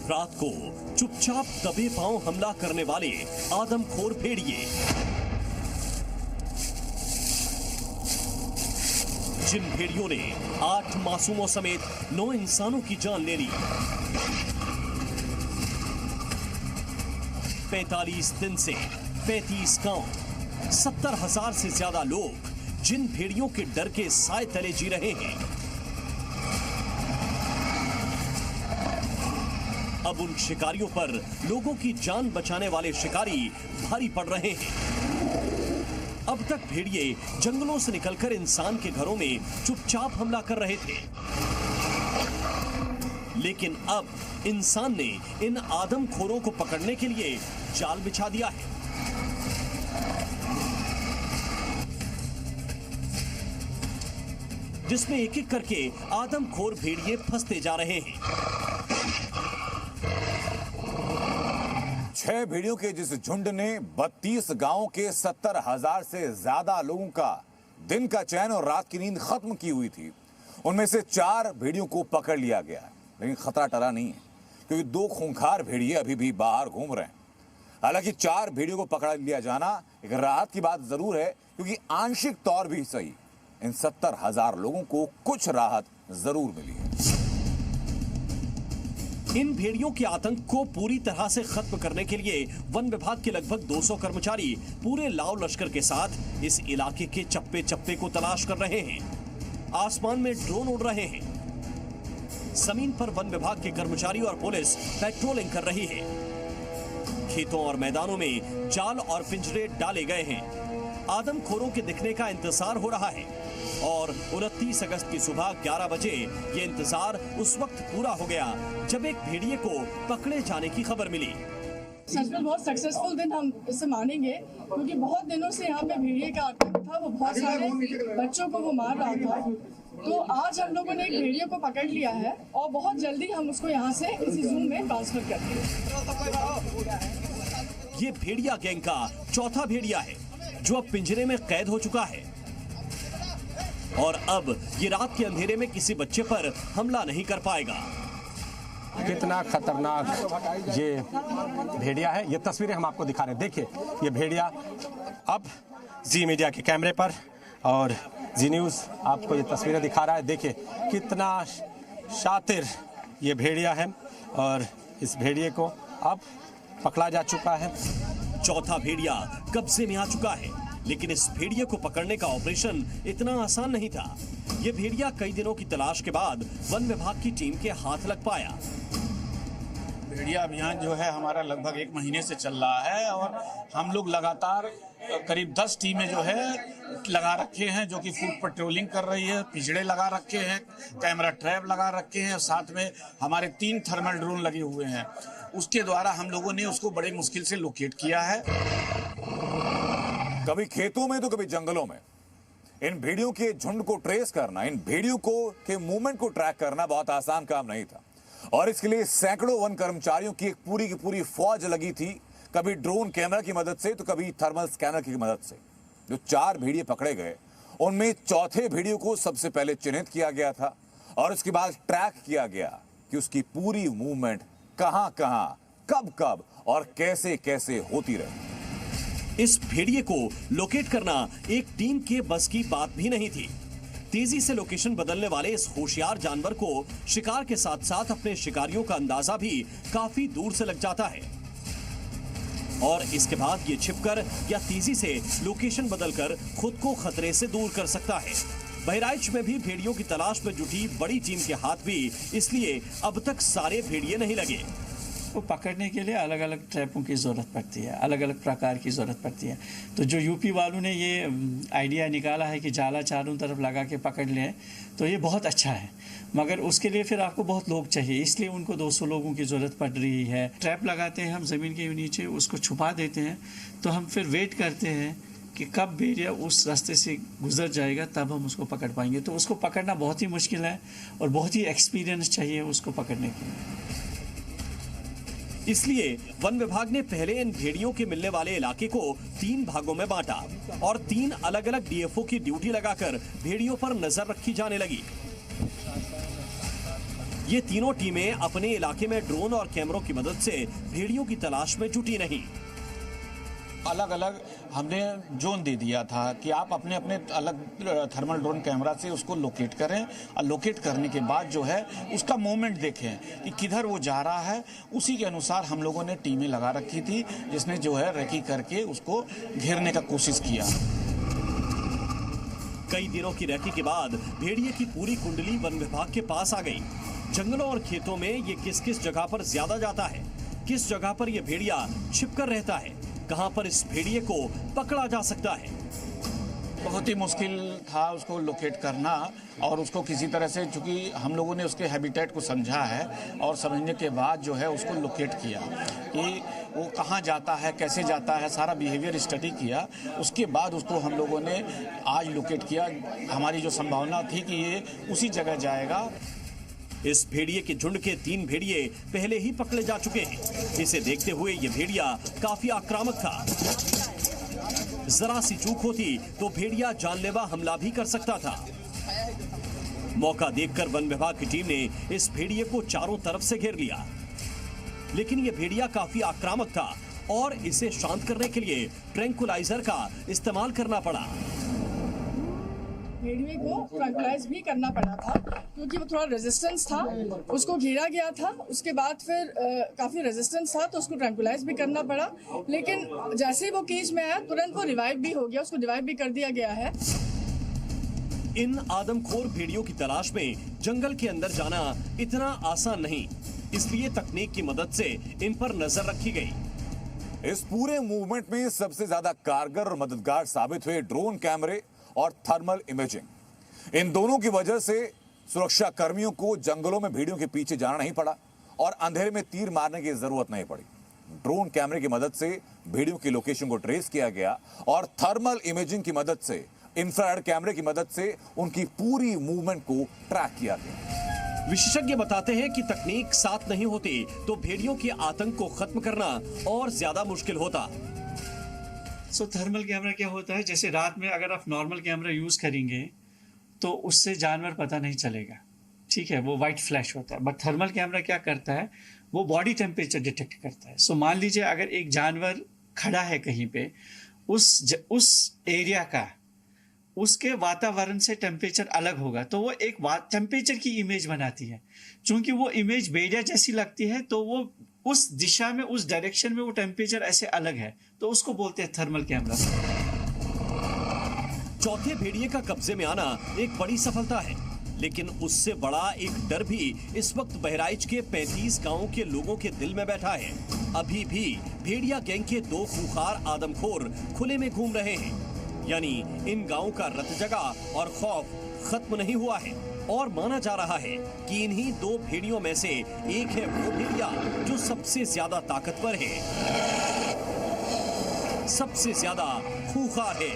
रात को चुपचाप दबे पांव हमला करने वाले आदमखोर भेड़िए, जिन भेड़ियों ने 8 मासूमों समेत 9 इंसानों की जान ले ली। 45 दिन से 35 गांव, 70,000 से ज्यादा लोग जिन भेड़ियों के डर के साए तले जी रहे हैं, अब उन शिकारियों पर लोगों की जान बचाने वाले शिकारी भारी पड़ रहे हैं। अब तक भेड़िए जंगलों से निकलकर इंसान के घरों में चुपचाप हमला कर रहे थे, लेकिन अब इंसान ने इन आदमखोरों को पकड़ने के लिए जाल बिछा दिया है। जिसमें एक एक करके आदमखोर भेड़िए फंसते जा रहे हैं। 6 भेड़ियों के जिस झुंड ने 32 गांवों के 70,000 से ज्यादा लोगों का दिन का चैन और रात की नींद खत्म की हुई थी, उनमें से 4 भेड़ियों को पकड़ लिया गया है। लेकिन खतरा टला नहीं है, क्योंकि 2 खूंखार भेड़िए अभी भी बाहर घूम रहे हैं। हालांकि 4 भेड़ियों को पकड़ लिया जाना एक राहत की बात जरूर है, क्योंकि आंशिक तौर भी सही इन 70,000 लोगों को कुछ राहत जरूर मिली है। इन भेड़ियों के आतंक को पूरी तरह से खत्म करने के लिए वन विभाग के लगभग 200 कर्मचारी पूरे लाव लश्कर के साथ इस इलाके के चप्पे चप्पे को तलाश कर रहे हैं। आसमान में ड्रोन उड़ रहे हैं, जमीन पर वन विभाग के कर्मचारी और पुलिस पेट्रोलिंग कर रही है। खेतों और मैदानों में जाल और पिंजरे डाले गए हैं। आदमखोरों के दिखने का इंतजार हो रहा है और 29 अगस्त की सुबह 11 बजे ये इंतजार उस वक्त पूरा हो गया जब एक भेड़िए को पकड़े जाने की खबर मिली। सच में बहुत सक्सेसफुल दिन हम इसे मानेंगे, क्योंकि बहुत दिनों से यहाँ पे भेड़िए का आतंक था। वो बहुत सारे बच्चों को वो मार रहा था। तो आज हम लोगों ने एक भेड़िए को पकड़ लिया है और बहुत जल्दी हम उसको यहाँ से इसी जू में ट्रांसफर कर देंगे। ये भेड़िया गैंग का चौथा भेड़िया है जो अब पिंजरे में कैद हो चुका है और अब ये रात के अंधेरे में किसी बच्चे पर हमला नहीं कर पाएगा। कितना खतरनाक ये भेड़िया है, ये तस्वीरें हम आपको दिखा रहे हैं। देखिए ये भेड़िया अब जी मीडिया के कैमरे पर और जी न्यूज़ आपको ये तस्वीरें दिखा रहा है। देखिए कितना शातिर ये भेड़िया है और इस भेड़िए को अब पकड़ा जा चुका है। चौथा भेड़िया कब्जे में आ चुका है, लेकिन इस भेड़िए को पकड़ने का ऑपरेशन इतना आसान नहीं था। ये भेड़िया कई दिनों की तलाश के बाद वन विभाग की टीम के हाथ लग पाया। भेड़िया अभियान जो है हमारा लगभग 1 महीने से चल रहा है और हम लोग लगातार करीब 10 टीमें जो है लगा रखे हैं, जो कि फूड पेट्रोलिंग कर रही है, पिंजड़े लगा रखे हैं, कैमरा ट्रैप लगा रखे हैं, साथ में हमारे 3 थर्मल ड्रोन लगे हुए हैं। उसके द्वारा हम लोगों ने उसको बड़े मुश्किल से लोकेट किया है। कभी खेतों में तो कभी जंगलों में इन भेड़ियों के झुंड को ट्रेस करना, इन भेड़ियों को के मूवमेंट को ट्रैक करना बहुत आसान काम नहीं था और इसके लिए सैकड़ों वन कर्मचारियों की एक पूरी की पूरी फौज लगी थी, कभी ड्रोन कैमरा की मदद से तो कभी थर्मल स्कैनर की मदद से। जो 4 भेड़िए पकड़े गए उनमें चौथे भेड़िए को सबसे पहले चिन्हित किया गया था और उसके बाद ट्रैक किया गया कि उसकी पूरी मूवमेंट कहां कहां, कब कब और कैसे कैसे होती रही। इस भेड़िए को लोकेट करना एक टीम के बस की बात भी नहीं थी। तेजी से लोकेशन बदलने वाले इस होशियार जानवर को शिकार के साथ साथ अपने शिकारियों का अंदाजा भी काफी दूर से लग जाता है और इसके बाद ये छिपकर या तेजी से लोकेशन बदलकर खुद को खतरे से दूर कर सकता है। बहराइच में भी भेड़ियों की तलाश में जुटी बड़ी टीम के हाथ भी इसलिए अब तक सारे भेड़िए नहीं लगे। को पकड़ने के लिए अलग अलग ट्रैपों की ज़रूरत पड़ती है, अलग अलग प्रकार की ज़रूरत पड़ती है। तो जो यूपी वालों ने ये आइडिया निकाला है कि जाला चारों तरफ लगा के पकड़ लें, तो ये बहुत अच्छा है, मगर उसके लिए फिर आपको बहुत लोग चाहिए, इसलिए उनको 200 लोगों की ज़रूरत पड़ रही है। ट्रैप लगाते हैं हम ज़मीन के नीचे, उसको छुपा देते हैं, तो हम फिर वेट करते हैं कि कब भेड़िया उस रास्ते से गुजर जाएगा, तब हम उसको पकड़ पाएंगे। तो उसको पकड़ना बहुत ही मुश्किल है और बहुत ही एक्सपीरियंस चाहिए उसको पकड़ने के लिए। इसलिए वन विभाग ने पहले इन भेड़ियों के मिलने वाले इलाके को 3 भागों में बांटा और 3 अलग अलग डीएफओ की ड्यूटी लगाकर भेड़ियों पर नजर रखी जाने लगी। ये तीनों टीमें अपने इलाके में ड्रोन और कैमरों की मदद से भेड़ियों की तलाश में जुटी रहीं। अलग अलग हमने जोन दे दिया था कि आप अपने अपने अलग थर्मल ड्रोन कैमरा से उसको लोकेट करें और लोकेट करने के बाद जो है उसका मूवमेंट देखें कि किधर वो जा रहा है। उसी के अनुसार हम लोगों ने टीमें लगा रखी थी जिसने जो है रेकी करके उसको घेरने का कोशिश किया। कई दिनों की रेकी के बाद भेड़िए की पूरी कुंडली वन विभाग के पास आ गई। जंगलों और खेतों में ये किस किस जगह पर ज्यादा जाता है, किस जगह पर यह भेड़िया छिपकर रहता है, कहां पर इस भेड़िए को पकड़ा जा सकता है। बहुत ही मुश्किल था उसको लोकेट करना और उसको किसी तरह से, चूंकि हम लोगों ने उसके हैबिटेट को समझा है और समझने के बाद जो है उसको लोकेट किया कि वो कहाँ जाता है, कैसे जाता है, सारा बिहेवियर स्टडी किया। उसके बाद उसको हम लोगों ने आज लोकेट किया। हमारी जो संभावना थी कि ये उसी जगह जाएगा। इस भेड़िए के झुंड के 3 भेड़िए पहले ही पकड़े जा चुके हैं। इसे देखते हुए ये भेड़िया काफी आक्रामक था। जरा सी चूक होती तो भेड़िया जानलेवा हमला भी कर सकता था। मौका देखकर वन विभाग की टीम ने इस भेड़िए को चारों तरफ से घेर लिया, लेकिन यह भेड़िया काफी आक्रामक था और इसे शांत करने के लिए ट्रैंकुलाइजर का इस्तेमाल करना पड़ा। भेड़िए को ट्रैंकुलाइज भी करना पड़ा था क्योंकि वो थोड़ा रेजिस्टेंस था, उसको घेरा गया था। उसके बाद फिर काफ़ी रेजिस्टेंस था तो उसको ट्रैंकुलाइज भी करना पड़ा। लेकिन जैसे ही वो केज में आया तुरंत वो रिवाइव भी हो गया, उसको रिवाइव भी कर दिया गया है। इन आदमखोर भेड़ियों की तलाश में जंगल के अंदर जाना इतना आसान नहीं, इसलिए तकनीक की मदद से इन पर नजर रखी गई। इस पूरे मूवमेंट में सबसे ज्यादा कारगर और मददगार साबित हुए ड्रोन कैमरे और थर्मल इमेजिंग। इन दोनों की वजह से सुरक्षा कर्मियों को जंगलों में भेड़ियों के पीछे जाना नहीं पड़ा और अंधेरे में तीर मारने की जरूरत नहीं पड़ी। ड्रोन कैमरे की मदद से भेड़ियों की लोकेशन को ट्रेस किया गया और थर्मल इमेजिंग की मदद से, इंफ्रारेड कैमरे की मदद से उनकी पूरी मूवमेंट को ट्रैक किया गया। विशेषज्ञ बताते हैं कि तकनीक साथ नहीं होती तो भेड़ियों के आतंक को खत्म करना और ज्यादा मुश्किल होता। थर्मल कैमरा क्या होता है, जैसे रात में अगर आप नॉर्मल कैमरा यूज़ करेंगे तो उससे जानवर पता नहीं चलेगा, ठीक है, वो वाइट फ्लैश होता है। बट थर्मल कैमरा क्या करता है, वो बॉडी टेम्परेचर डिटेक्ट करता है। सो मान लीजिए अगर एक जानवर खड़ा है कहीं पे, उस एरिया का, उसके वातावरण से टेम्परेचर अलग होगा तो वो एक टेम्परेचर की इमेज बनाती है। चूंकि वो इमेज भेड़िया जैसी लगती है तो वो उस दिशा में, उस डायरेक्शन में वो टेम्परेचर ऐसे अलग है, तो उसको बोलते हैं थर्मल कैमरा। चौथे भेड़िए का कब्जे में आना एक बड़ी सफलता है, लेकिन उससे बड़ा एक डर भी इस वक्त बहराइच के 35 गांवों के लोगों के दिल में बैठा है। अभी भी भेड़िया गैंग के 2 खूंखार आदमखोर खुले में घूम रहे हैं, यानी इन गांवों का रतजगा और खौफ खत्म नहीं हुआ है। और माना जा रहा है कि इन्हीं 2 भेड़ियों में से एक है वो भेड़िया जो सबसे ज्यादा ताकतवर है, सबसे ज्यादा खूंखार है।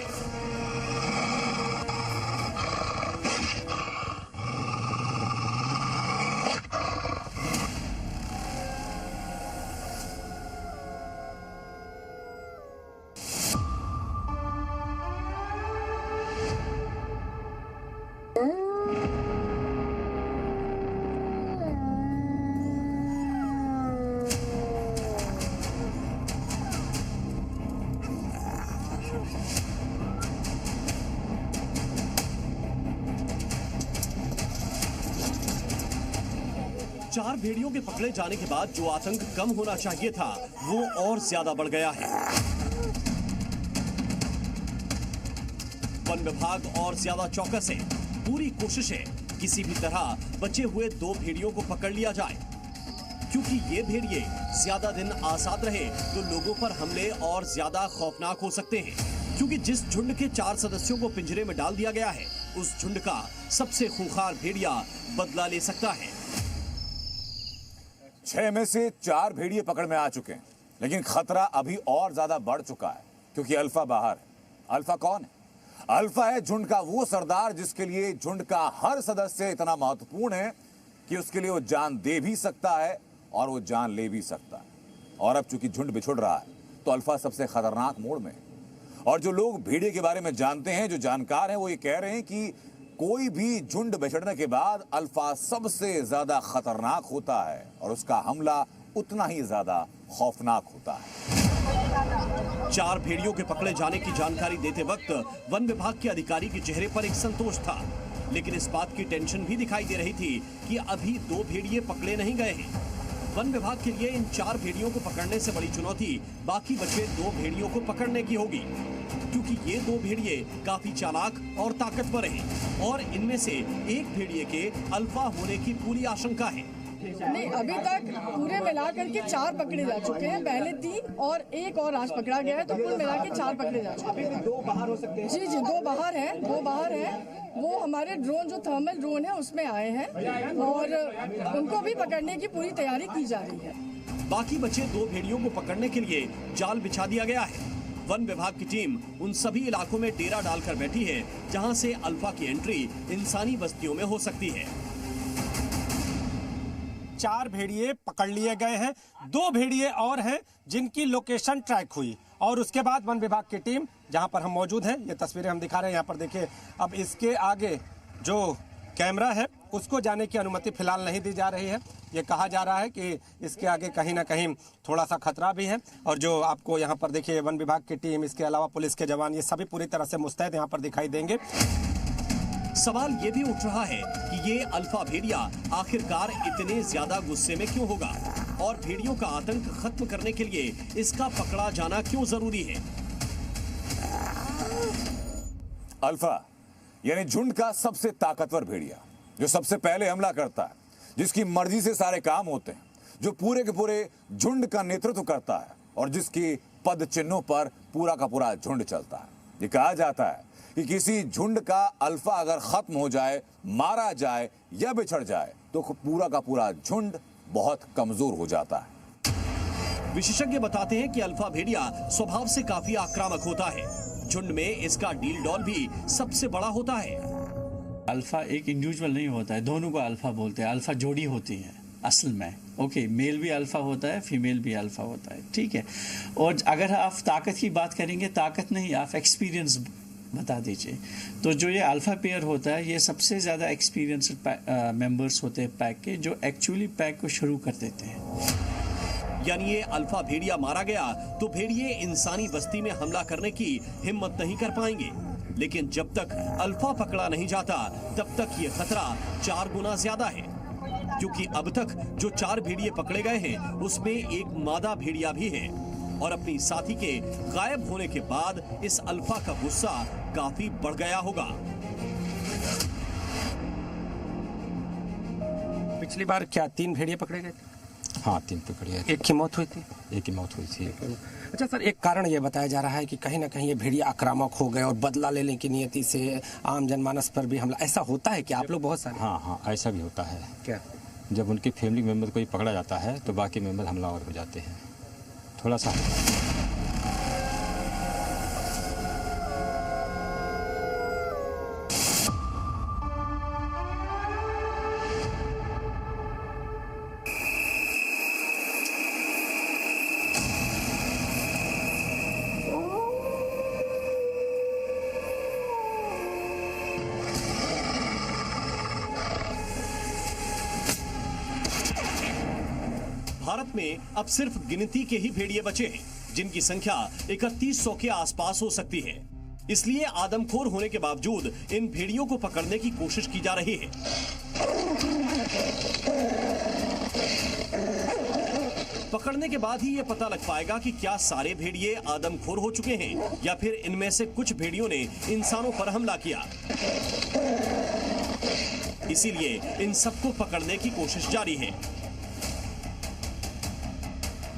चार भेड़ियों के पकड़े जाने के बाद जो आतंक कम होना चाहिए था वो और ज्यादा बढ़ गया है। वन विभाग और ज्यादा चौकस है। पूरी कोशिश है किसी भी तरह बचे हुए 2 भेड़ियों को पकड़ लिया जाए, क्योंकि ये भेड़िए ज्यादा दिन आजाद रहे तो लोगों पर हमले और ज्यादा खौफनाक हो सकते हैं। क्योंकि जिस झुंड के 4 सदस्यों को पिंजरे में डाल दिया गया है, उस झुंड का सबसे खूंखार भेड़िया बदला ले सकता है। 6 में से 4 भेड़िए पकड़ में आ चुके हैं, लेकिन खतरा अभी और ज्यादा बढ़ चुका है क्योंकि अल्फा बाहर है। अल्फा कौन है? अल्फा है झुंड का वो सरदार जिसके लिए झुंड का हर सदस्य इतना महत्वपूर्ण है कि उसके लिए वो जान दे भी सकता है और वो जान ले भी सकता है। और अब चूंकि झुंड बिछुड़ रहा है तो अल्फा सबसे खतरनाक मोड़ में है। और जो लोग भेड़िए के बारे में जानते हैं, जो जानकार हैं, वो ये कह रहे हैं कि कोई भी झुंड बिछड़ने के बाद अल्फा सबसे ज्यादा खतरनाक होता है और उसका हमला उतना ही ज्यादा खौफनाक होता है। 4 भेड़ियों के पकड़े जाने की जानकारी देते वक्त वन विभाग के अधिकारी के चेहरे पर एक संतोष था, लेकिन इस बात की टेंशन भी दिखाई दे रही थी कि अभी 2 भेड़िए पकड़े नहीं गए हैं। वन विभाग के लिए इन 4 भेड़ियों को पकड़ने से बड़ी चुनौती बाकी बचे 2 भेड़ियों को पकड़ने की होगी, क्योंकि ये 2 भेड़िए काफी चालाक और ताकतवर हैं और इनमें से एक भेड़िए के अल्फा होने की पूरी आशंका है। नहीं, अभी तक पूरे मिलाकर के 4 पकड़े जा चुके हैं, पहले 3 और एक और आज पकड़ा गया है, तो कुल मिला के 4 पकड़े जा चुके हैं। 2 बाहर हो सकते हैं। जी 2 बाहर हैं, 2 बाहर हैं। वो हमारे ड्रोन जो थर्मल ड्रोन है उसमें आए हैं और उनको भी पकड़ने की पूरी तैयारी की जा रही है। बाकी बचे 2 भेड़ियों को पकड़ने के लिए जाल बिछा दिया गया है। वन विभाग की टीम उन सभी इलाकों में डेरा डालकर बैठी है जहां से अल्फा की एंट्री इंसानी बस्तियों में हो सकती है। 4 भेड़िए पकड़ लिए गए हैं, 2 भेड़िए और हैं जिनकी लोकेशन ट्रैक हुई और उसके बाद वन विभाग की टीम जहां पर हम मौजूद हैं, ये तस्वीरें हम दिखा रहे हैं यहाँ पर देखिए। अब इसके आगे जो कैमरा है उसको जाने की अनुमति फिलहाल नहीं दी जा रही है। ये कहा जा रहा है कि इसके आगे कहीं ना कहीं थोड़ा सा खतरा भी है और जो आपको यहाँ पर देखिए वन विभाग की टीम, इसके अलावा पुलिस के जवान, ये सभी पूरी तरह से मुस्तैद यहाँ पर दिखाई देंगे। सवाल ये भी उठ रहा है कि ये अल्फा भेड़िया आखिरकार इतने ज्यादा गुस्से में क्यों होगा और भेड़ियों का आतंक खत्म करने के लिए इसका पकड़ा जाना क्यों जरूरी है। अल्फा यानी झुंड का सबसे ताकतवर भेड़िया, जो सबसे पहले हमला करता है, जिसकी मर्जी से सारे काम होते हैं, जो पूरे के पूरे झुंड का नेतृत्व करता है और जिसकी पद चिन्हों पर पूरा का पूरा झुंड चलता है। ये कहा जाता है कि किसी झुंड का अल्फा अगर खत्म हो जाए, मारा जाए या बिछड़ जाए तो पूरा का पूरा झुंड बहुत कमजोर हो जाता है। विशेषज्ञ बताते हैं कि अल्फा भेड़िया स्वभाव से काफी आक्रामक होता है। झुंड में इसका डील डॉल भी सबसे बड़ा होता है। अल्फा एक इंडिविजुअल नहीं होता है, दोनों को अल्फा बोलते हैं। अल्फा जोड़ी होती है असल में। ओके, मेल भी अल्फा होता है, फीमेल भी अल्फा होता है, ठीक है। और अगर आप ताकत की बात करेंगे, ताकत नहीं, आप एक्सपीरियंस बता दीजिए। तो जो ये अल्फा पेयर होता है, ये सबसे ज़्यादा एक्सपीरियंस्ड मेंबर्स होते हैं पैक के, जो एक्चुअली पैक को शुरू कर देते हैं। यानी ये अल्फा भेड़िया मारा गया तो भेड़िए इंसानी बस्ती में हमला करने की हिम्मत नहीं कर पाएंगे, लेकिन जब तक अल्फा पकड़ा नहीं जाता तब तक ये खतरा 4 गुना ज्यादा है, क्योंकि अब तक जो 4 भेड़िए पकड़े गए हैं उसमें एक मादा भेड़िया भी है और अपनी साथी के गायब होने के बाद इस अल्फा का गुस्सा काफी बढ़ गया होगा। पिछली बार क्या 3 भेड़िए पकड़े गए थे? हाँ, 3 पकड़े गए। एक की मौत हुई थी। एक की मौत हुई थी। अच्छा सर, एक कारण ये बताया जा रहा है कि कहीं ना कहीं ये भेड़िया आक्रामक हो गए और बदला लेने की नियति से आम जनमानस पर भी हमला, ऐसा होता है कि आप लोग बहुत सारे? हाँ, ऐसा भी होता है। क्या? जब उनके फैमिली मेम्बर को ही पकड़ा जाता है तो बाकी मेम्बर हमलावर हो जाते हैं। थोड़ा सा भारत में अब सिर्फ गिनती के ही भेड़िए बचे हैं, जिनकी संख्या 3100 के आसपास हो सकती है। इसलिए आदमखोर होने के बावजूद इन भेड़ियों को पकड़ने की कोशिश की जा रही है। पकड़ने के बाद ही यह पता लग पाएगा कि क्या सारे भेड़िए आदमखोर हो चुके हैं या फिर इनमें से कुछ भेड़ियों ने इंसानों पर हमला किया। इसीलिए इन सबको पकड़ने की कोशिश जारी है।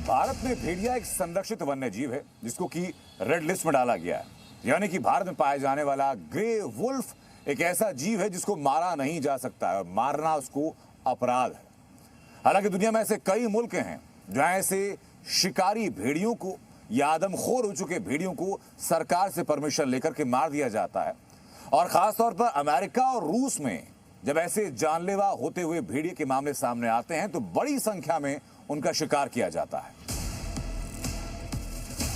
भारत में भेड़िया एक संरक्षित वन्य जीव है जिसको की रेड लिस्ट में डाला गया है, यानी कि भारत में पाया जाने वाला ग्रे वुल्फ एक ऐसा जीव है जिसको मारा नहीं जा सकता है और मारना उसको अपराध है। हालांकि दुनिया में ऐसे कई मुल्क हैं जहां ऐसे शिकारी भेड़ियों को या आदमखोर हो चुके भेड़ियों को सरकार से परमिशन लेकर के मार दिया जाता है, और खासतौर पर अमेरिका और रूस में जब ऐसे जानलेवा होते हुए भेड़िए के मामले सामने आते हैं तो बड़ी संख्या में उनका शिकार किया जाता है।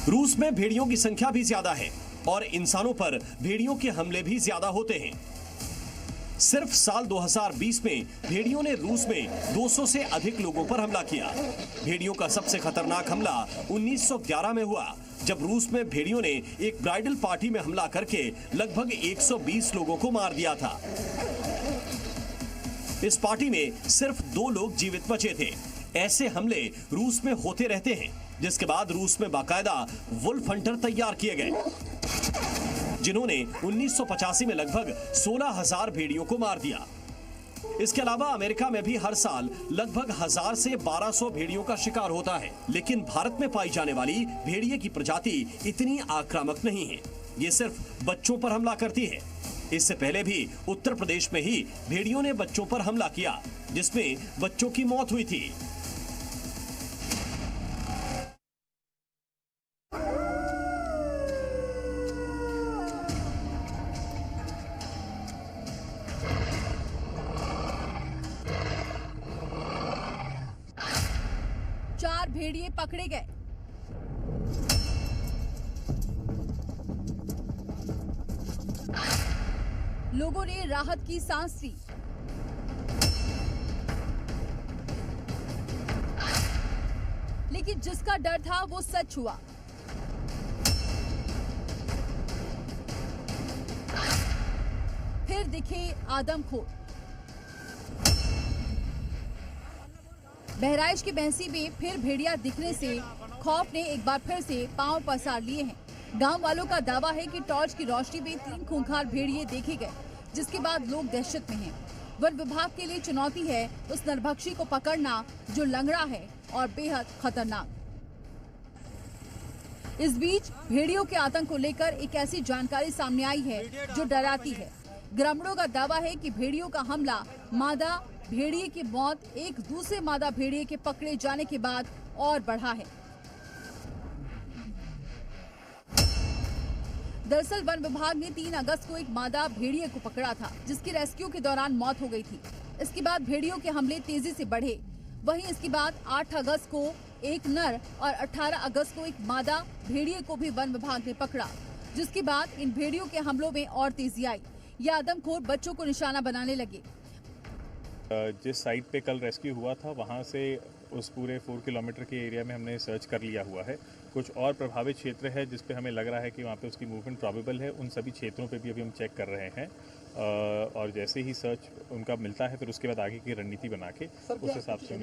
रूस में भेड़ियों की संख्या भी ज्यादा है और इंसानों पर भेड़ियों के हमले भी ज्यादा होते हैं। सिर्फ साल 2020 में भेड़ियों ने रूस में 200 से अधिक लोगों पर हमला किया। भेड़ियों का सबसे खतरनाक हमला 1911 में हुआ, जब रूस में भेड़ियों ने एक ब्राइडल पार्टी में हमला करके लगभग 120 लोगों को मार दिया था। इस पार्टी में सिर्फ 2 लोग जीवित बचे थे। ऐसे हमले रूस में होते रहते हैं, जिसके बाद रूस में बाकायदा वुल्फ हंटर तैयार किए गए, जिन्होंने 1985 में लगभग 16,000 भेड़ियों को मार दिया। इसके अलावा अमेरिका में भी हर साल लगभग 1000 से 1200 भेड़ियों का शिकार होता है, लेकिन भारत में पाई जाने वाली भेड़िए की प्रजाति इतनी आक्रामक नहीं है। ये सिर्फ बच्चों पर हमला करती है। इससे पहले भी उत्तर प्रदेश में ही भेड़ियों ने बच्चों पर हमला किया, जिसमें बच्चों की मौत हुई थी। भेड़िए पकड़े गए। लोगों ने राहत की सांस ली। लेकिन जिसका डर था वो सच हुआ। फिर दिखे आदमखोर। बहराइच की बहसी में फिर भेड़िया दिखने से खौफ ने एक बार फिर से पांव पसार लिए हैं। गांव वालों का दावा है कि टॉर्च की रोशनी में 3 खूंखार भेड़िए देखे गए, जिसके बाद लोग दहशत में हैं। वन विभाग के लिए चुनौती है उस नरभक्षी को पकड़ना जो लंगड़ा है और बेहद खतरनाक। इस बीच भेड़ियों के आतंक को लेकर एक ऐसी जानकारी सामने आई है जो डराती है। ग्रामीणों का दावा है कि भेड़ियों का हमला मादा भेड़िए की मौत एक दूसरे मादा भेड़िए के पकड़े जाने के बाद और बढ़ा है। दरअसल वन विभाग ने 3 अगस्त को एक मादा भेड़िए को पकड़ा था, जिसकी रेस्क्यू के दौरान मौत हो गई थी। इसके बाद भेड़ियों के हमले तेजी से बढ़े। वहीं इसके बाद 8 अगस्त को एक नर और 18 अगस्त को एक मादा भेड़िए को भी वन विभाग ने पकड़ा, जिसके बाद इन भेड़ियों के हमलों में और तेजी आई। ये आदमखोर बच्चों को निशाना बनाने लगे। जिस साइट पे कल रेस्क्यू हुआ था वहाँ से उस पूरे 4 किलोमीटर के एरिया में हमने सर्च कर लिया हुआ है। कुछ और प्रभावित क्षेत्र है जिस पे हमें लग रहा है कि वहाँ पे उसकी मूवमेंट प्रॉबेबल है। उन सभी क्षेत्रों पे भी अभी हम चेक कर रहे हैं और जैसे ही सर्च उनका मिलता है फिर उसके बाद आगे की रणनीति बना के उस हिसाब से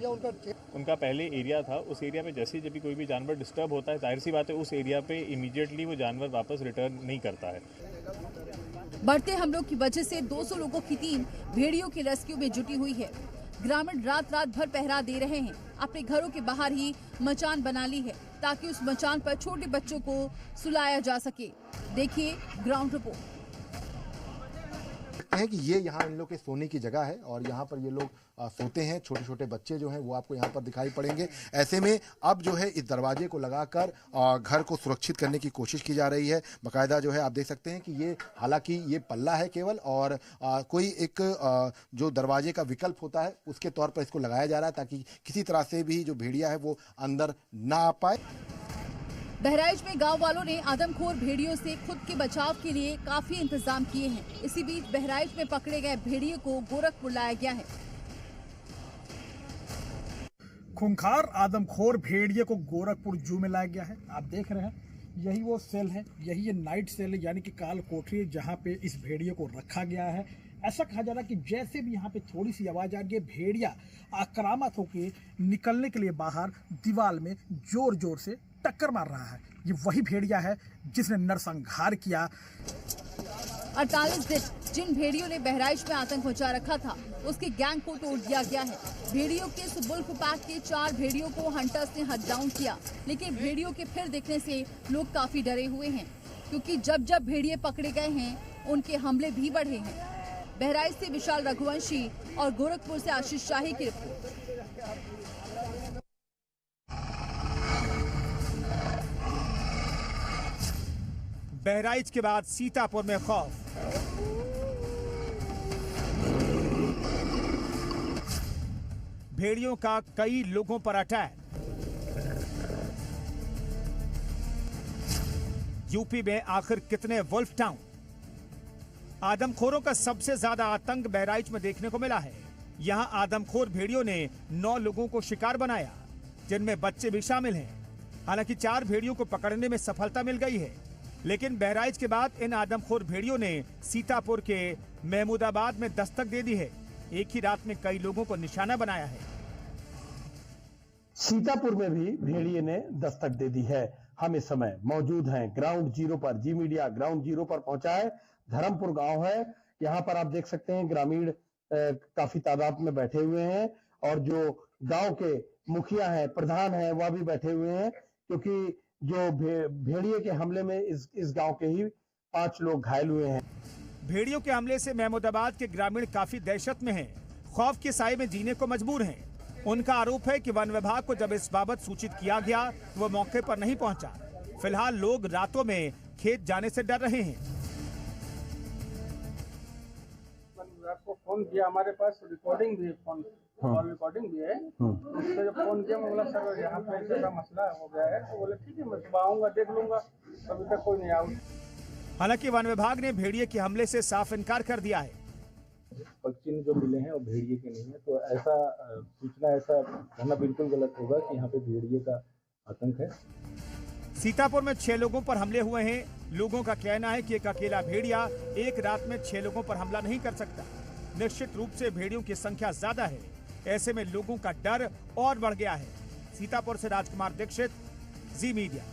उनका पहले एरिया था, उस एरिया में जैसे जब भी कोई भी जानवर डिस्टर्ब होता है, जाहिर सी बात है उस एरिया पे इमीडिएटली वो जानवर वापस रिटर्न नहीं करता है। बढ़ते हमलों की वजह से 200 लोगों की टीम भेड़ियों के रेस्क्यू में जुटी हुई है। ग्रामीण रात भर पहरा दे रहे हैं। अपने घरों के बाहर ही मचान बना ली है ताकि उस मचान पर छोटे बच्चों को सुलाया जा सके। देखिए ग्राउंड रिपोर्ट। है कि ये यहाँ इन लोग के सोने की जगह है और यहाँ पर ये लोग सोते हैं। छोटे छोटे बच्चे जो हैं वो आपको यहाँ पर दिखाई पड़ेंगे। ऐसे में अब जो है इस दरवाजे को लगाकर घर को सुरक्षित करने की कोशिश की जा रही है। बाकायदा जो है आप देख सकते हैं कि ये हालांकि ये पल्ला है केवल और कोई एक जो दरवाजे का विकल्प होता है उसके तौर पर इसको लगाया जा रहा है ताकि किसी तरह से भी जो भेड़िया है वो अंदर ना आ पाए। बहराइच में गांव वालों ने आदमखोर भेड़ियों से खुद के बचाव के लिए काफी इंतजाम किए हैं। इसी बीच बहराइच में पकड़े गए भेड़िए को गोरखपुर लाया गया है। खूंखार आदमखोर भेड़िए को गोरखपुर जू में लाया गया है। आप देख रहे हैं यही वो सेल है, यही ये नाइट सेल है, यानी कि काल कोठरी है जहाँ पे इस भेड़िए को रखा गया है। ऐसा कहा जा रहा है कि जैसे भी यहाँ पे थोड़ी सी आवाज आ रही है, भेड़िया आक्रामक होकर निकलने के लिए बाहर दीवार में जोर जोर से टक्कर मार रहा है। ये वही भेड़िया है जिसने नरसंहार किया। 48 दिन जिन भेड़ियों ने बहराइच में आतंक मचा रखा था उसके गैंग को तोड़ दिया गया है। भेड़ियों के इस वुल्फ पैक के 4 भेड़ियों को हंटर्स ने हट डाउन किया, लेकिन भेड़ियों के फिर दिखने से लोग काफी डरे हुए हैं, क्योंकि जब जब भेड़िए पकड़े गए हैं उनके हमले भी बढ़े हैं। बहराइच से विशाल रघुवंशी और गोरखपुर से आशीष शाही की रिपोर्ट। बहराइच के बाद सीतापुर में खौफ। भेड़ियों का कई लोगों पर अटैक। यूपी में आखिर कितने वुल्फ टाउन? आदमखोरों का सबसे ज्यादा आतंक बहराइच में देखने को मिला है। यहाँ आदमखोर भेड़ियों ने 9 लोगों को शिकार बनाया, जिनमें बच्चे भी शामिल हैं। हालांकि 4 भेड़ियों को पकड़ने में सफलता मिल गई है, लेकिन बहराइच के बाद इन आदमखोर भेड़ियों ने सीतापुर के महमूदाबाद में दस्तक दे दी है। एक ही रात में कई लोगों को निशाना बनाया है। सीतापुर में भी भेड़िए ने दस्तक दे दी है। हम इस समय मौजूद हैं ग्राउंड जीरो पर। जी मीडिया ग्राउंड जीरो पर पहुंचा है। धर्मपुर गांव है। यहाँ पर आप देख सकते हैं ग्रामीण काफी तादाद में बैठे हुए हैं और जो गांव के मुखिया हैं, प्रधान हैं, वह भी बैठे हुए हैं, क्योंकि जो भेड़िए के हमले में इस गांव के ही 5 लोग घायल हुए हैं। भेड़ियों के हमले से महमूदाबाद के ग्रामीण काफी दहशत में हैं, खौफ के साए में जीने को मजबूर हैं। उनका आरोप है कि वन विभाग को जब इस बाबत सूचित किया गया तो वो मौके पर नहीं पहुंचा। फिलहाल लोग रातों में खेत जाने से डर रहे हैं। वन विभाग को फोन किया, हमारे पास रिकॉर्डिंग भी है, फोन कॉल रिकॉर्डिंग भी है। उससे जब फोन किया, मैं बोला सर यहाँ पे ऐसा मसला हो गया है, तो बोले ठीक है मैं सुबह आऊंगा, देख लूंगा। अभी तक कोई नहीं आया। हालांकि वन विभाग ने भेड़िए के हमले से साफ इनकार कर दिया है। पक्षी जो मिले हैं वो भेड़िए के नहीं है, तो ऐसा सूचना ऐसा कहना बिल्कुल गलत होगा कि यहाँ पे भेड़िए का आतंक है। सीतापुर में 6 लोगों पर हमले हुए हैं। लोगों का कहना है कि एक अकेला भेड़िया एक रात में 6 लोगों पर हमला नहीं कर सकता। निश्चित रूप से भेड़ियों की संख्या ज्यादा है, ऐसे में लोगों का डर और बढ़ गया है। सीतापुर से राजकुमार दीक्षित, जी मीडिया।